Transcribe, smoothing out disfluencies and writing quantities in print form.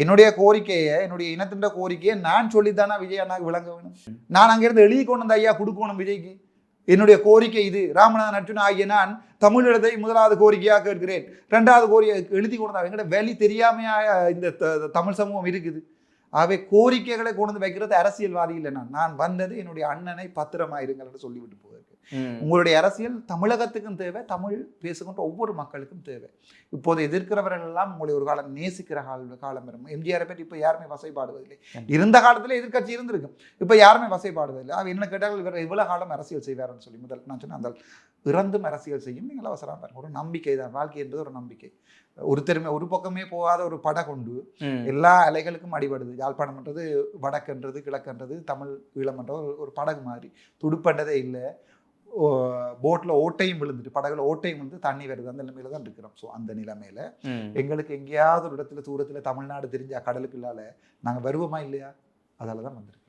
என்னுடைய கோரிக்கையை, என்னுடைய இனத்தின் கோரிக்கையை நான் சொல்லித்தானா விஜய் அண்ணாக்கு விளங்க வேணும். நான் அங்கிருந்து எழுதி கொண்டு வந்த ஐயா கொடுக்கணும் விஜய்க்கு. என்னுடைய கோரிக்கை இது. ராமநாதன் அர்ஜுன் ஆகிய நான் தமிழீழத்தை முதலாவது கோரிக்கையாக கேட்கிறேன். 2வது கோரிக்கை எழுதி கொண்டு வந்தா எங்கட வெளி தெரியாமையா இந்த தமிழ் சமூகம் இருக்குது. ஆகவே கோரிக்கைகளை கொண்டு வந்து வைக்கிறது அரசியல்வாதி இல்லை. நான் வந்தது என்னுடைய அண்ணனை பத்திரமா இருங்கள் என்று சொல்லிவிட்டு போவதற்கு. உங்களுடைய அரசியல் தமிழகத்துக்கும் தேவை, தமிழ் பேசுகின்ற ஒவ்வொரு மக்களுக்கும் தேவை. இப்போது எதிர்க்கிறவர்கள் எல்லாம் உங்களை ஒரு காலம் நேசிக்கிற காலம் வரும். எம்ஜிஆரை பற்றி இப்போ யாருமே வசைப்பாடுவதில்லை. இருந்த காலத்தில் எதிர்கட்சி இருந்திருக்கும், இப்போ யாருமே வசைப்பாடுவதில்லை. அவ என்ன கேட்டால் இவர் எவ்வளவு காலம் அரசியல் செய்வார்னு சொல்லி முதல் நான் சொன்னேன், அந்த இறந்தும் அரசியல் செய்யும். நீங்கள் அவசரம் பாருங்க, ஒரு நம்பிக்கை தான். வாழ்க்கை என்பது ஒரு நம்பிக்கை. ஒரு பக்கமே போகாத ஒரு படை கொண்டு எல்லா அலைகளுக்கும் அடிபடுது. யாழ்ப்பாணம்ன்றது வடக்குன்றது கிழக்குன்றது தமிழ் ஈழம்ன்றது ஒரு படகு மாதிரி துடுப்பண்டதே இல்லை. போட்டில் ஓட்டையும் விழுந்துட்டு படகுல ஓட்டையும் வந்து தண்ணி வருது. அந்த நிலைமையில தான் இருக்கிறோம். ஸோ அந்த நிலைமையில எங்களுக்கு எங்கேயாவது ஒரு இடத்துல தூரத்தில் தமிழ்நாடு தெரிஞ்சா கடலுக்குள்ளால நாங்கள் வருவோமா இல்லையா? அதால தான் வந்திருக்கு.